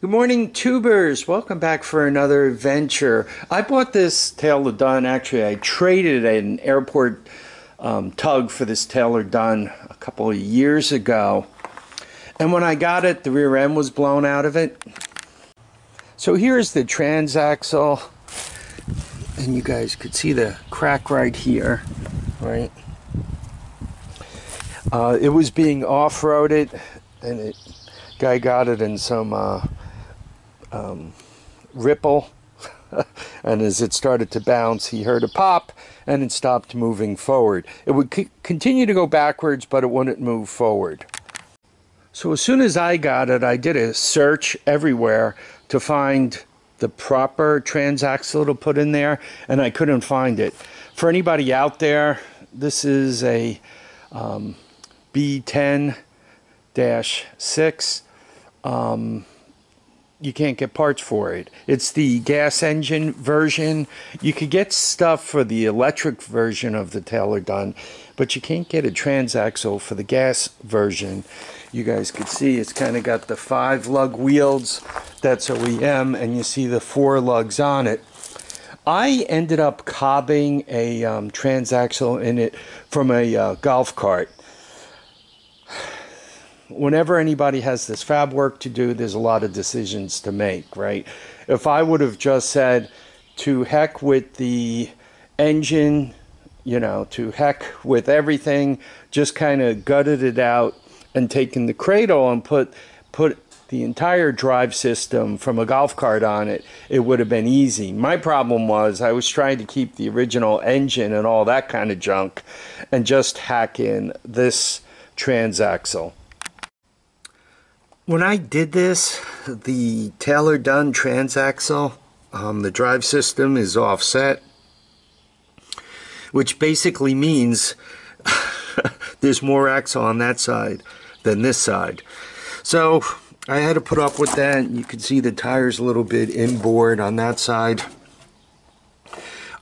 Good morning, tubers. Welcome back for another adventure. I bought this Taylor Dunn. Actually, I traded an Airport Tug for this Taylor Dunn a couple of years ago. And when I got it, the rear end was blown out of it. So here's the transaxle. And you guys could see the crack right here, right? It was being off-roaded, and guy got it in some ripple, and as it started to bounce, he heard a pop, and it stopped moving forward. It would continue to go backwards, but it wouldn't move forward. So as soon as I got it, I did a search everywhere to find the proper transaxle to put in there, and I couldn't find it. For anybody out there, this is a B6-10. You can't get parts for it. It's the gas engine version. You could get stuff for the electric version of the Taylor Dunn, but you can't get a transaxle for the gas version. You guys could see it's kind of got the 5 lug wheels. That's OEM, and you see the 4 lugs on it. I ended up cobbing a transaxle in it from a golf cart. Whenever anybody has this fab work to do, there's a lot of decisions to make, right? If I would have just said, to heck with the engine, you know, to heck with everything, just kind of gutted it out and taken the cradle and put the entire drive system from a golf cart on it, it would have been easy. My problem was I was trying to keep the original engine and all that kind of junk and just hack in this transaxle. When I did this, the Taylor Dunn transaxle, the drive system is offset, which basically means there's more axle on that side than this side. So I had to put up with that. You can see the tires a little bit inboard on that side.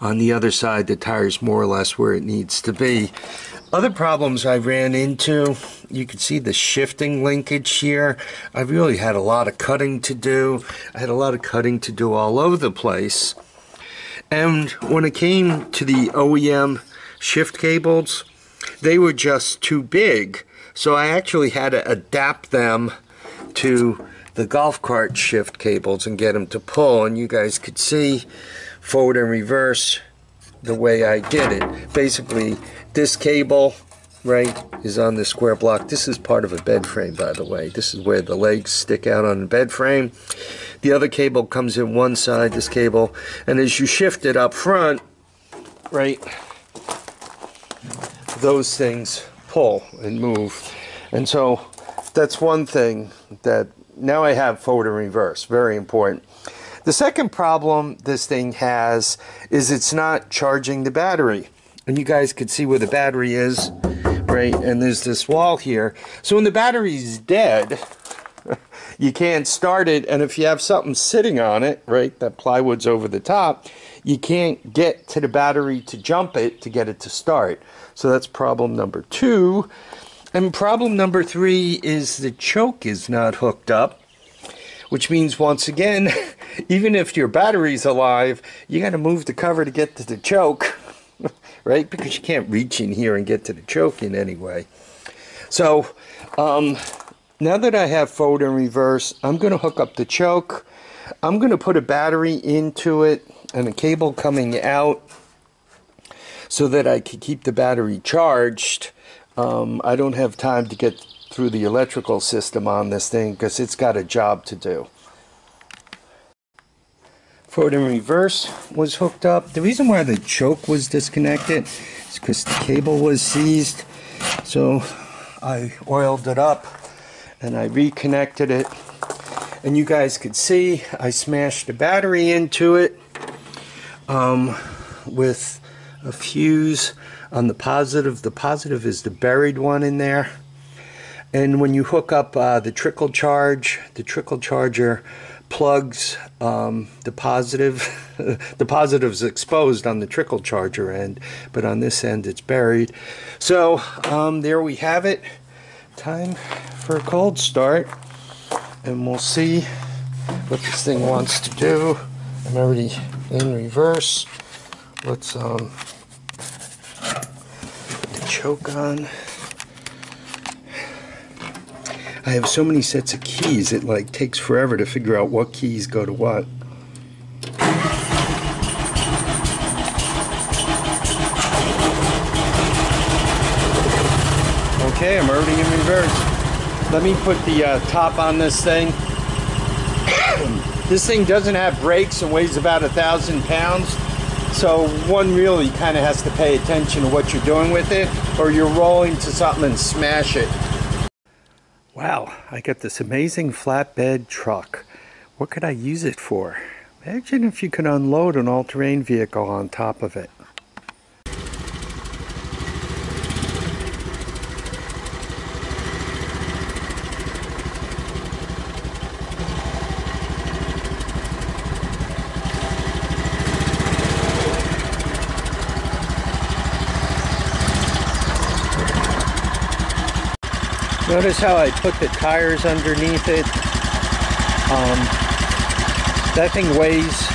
On the other side, the tire's more or less where it needs to be. Other problems I ran into, you can see the shifting linkage here. I really had a lot of cutting to do. I had a lot of cutting to do all over the place. And when it came to the OEM shift cables, they were just too big. So I actually had to adapt them to the golf cart shift cables and get them to pull. And you guys could see forward and reverse the way I did it. Basically, this cable, right, is on the square block. This is part of a bed frame, by the way. This is where the legs stick out on the bed frame. The other cable comes in one side, this cable, and as you shift it up front, right, those things pull and move. And so that's one thing that now I have forward and reverse. Very important. The second problem this thing has is it's not charging the battery. And you guys can see where the battery is, right? And there's this wall here. So when the battery's dead, you can't start it. And if you have something sitting on it, right, that plywood's over the top, you can't get to the battery to jump it to get it to start. So that's problem number 2. And problem number 3 is the choke is not hooked up, which means, once again, even if your battery's alive, you got to move the cover to get to the choke, right? Because you can't reach in here and get to the choke in any way. So now that I have forward and reverse, I'm going to hook up the choke. I'm going to put a battery into it and a cable coming out so that I can keep the battery charged. I don't have time to get through the electrical system on this thing because it's got a job to do. Forward and reverse was hooked up. The reason why the choke was disconnected is because the cable was seized. So I oiled it up and I reconnected it. And you guys could see I smashed the battery into it with a fuse on the positive. The positive is the buried one in there. And when you hook up the trickle charger plugs the positive. The positive's exposed on the trickle charger end, but on this end it's buried. So there we have it. Time for a cold start, and we'll see what this thing wants to do. I'm already in reverse. Let's put the choke on. I have so many sets of keys, it like takes forever to figure out what keys go to what. Okay, I'm already in reverse. Let me put the top on this thing. This thing doesn't have brakes and weighs about 1,000 pounds. So one really kind of has to pay attention to what you're doing with it, or you're rolling to something and smash it. Wow, I got this amazing flatbed truck. What could I use it for? Imagine if you could unload an all-terrain vehicle on top of it. Notice how I put the tires underneath it. That thing weighs,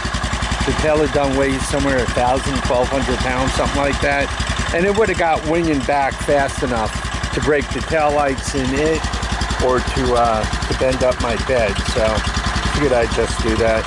the tail of Dunn weighs somewhere 1,000, 1,200 pounds, something like that. And it would have got winging back fast enough to break the tail lights in it or to bend up my bed. So I figured I'd just do that.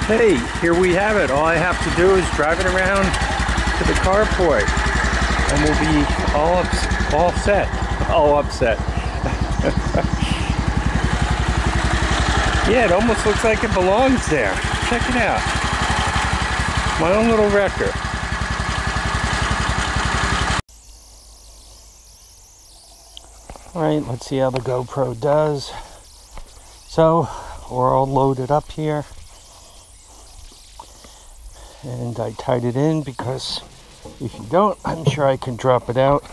Hey, here we have it. All I have to do is drive it around to the carport and we'll be all set. All upset. Yeah, it almost looks like it belongs there. Check it out. My own little wrecker. Alright, let's see how the GoPro does. So, we're all loaded up here. And I tied it in because if you don't, I'm sure I can drop it out.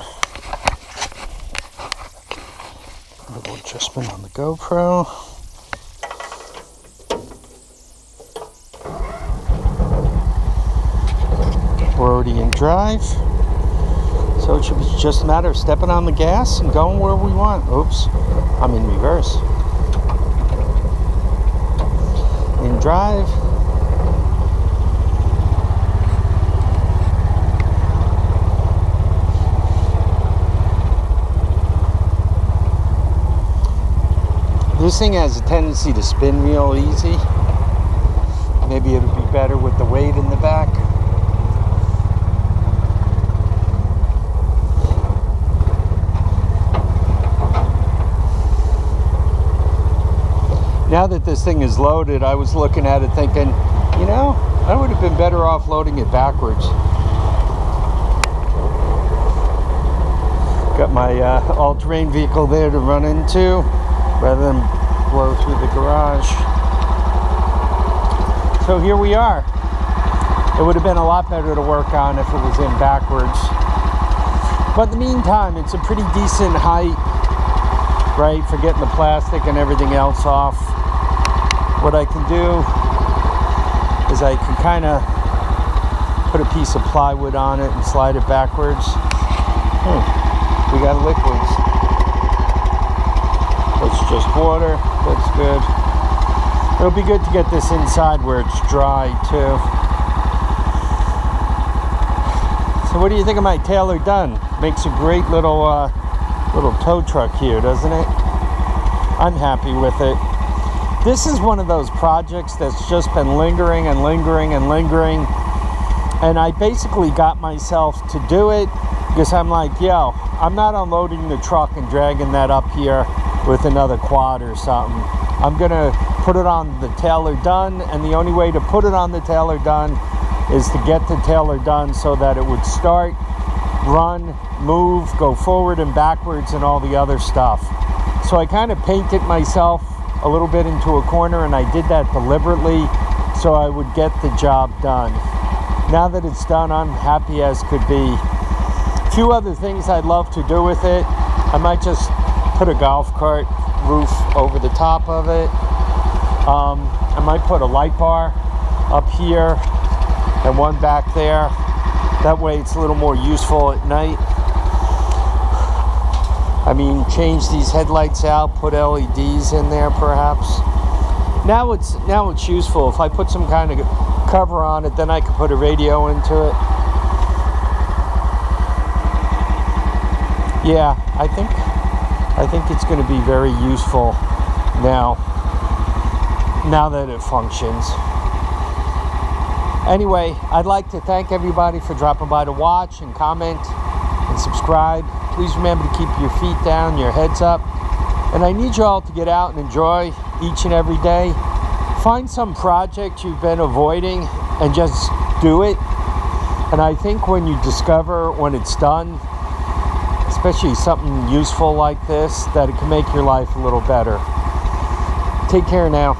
A little adjustment on the GoPro. We're already in drive. So it should be just a matter of stepping on the gas and going where we want. Oops, I'm in reverse. In drive. This thing has a tendency to spin real easy. Maybe it would be better with the weight in the back. Now that this thing is loaded, I was looking at it thinking, you know, I would have been better off loading it backwards. Got my all-terrain vehicle there to run into, rather than blow through the garage. So here we are. It would have been a lot better to work on if it was in backwards. But in the meantime, it's a pretty decent height, right, for getting the plastic and everything else off. What I can do is I can kind of put a piece of plywood on it and slide it backwards. We got liquids. That's just water. That's good. It'll be good to get this inside where it's dry too. So what do you think of my Taylor Dunn? Makes a great little tow truck here, doesn't it? I'm happy with it. This is one of those projects that's just been lingering and lingering and lingering. And I basically got myself to do it because I'm like, yo, I'm not unloading the truck and dragging that up here with another quad or something. I'm gonna put it on the Taylor Dunn, and the only way to put it on the Taylor Dunn is to get the Taylor Dunn so that it would start, run, move, go forward and backwards and all the other stuff. So I kind of painted myself a little bit into a corner, and I did that deliberately so I would get the job done. Now that it's done, I'm happy as could be. A few other things I'd love to do with it. I might just put a golf cart roof over the top of it. I might put a light bar up here and one back there. That way it's a little more useful at night. I mean, change these headlights out, put LEDs in there perhaps. Now it's useful. If I put some kind of cover on it, then I can put a radio into it. Yeah, I think it's going to be very useful now that it functions. Anyway, I'd like to thank everybody for dropping by to watch and comment and subscribe. Please remember to keep your feet down, your heads up. And I need you all to get out and enjoy each and every day. Find some project you've been avoiding and just do it. And I think when you discover when it's done, especially something useful like this, that it can make your life a little better. Take care now.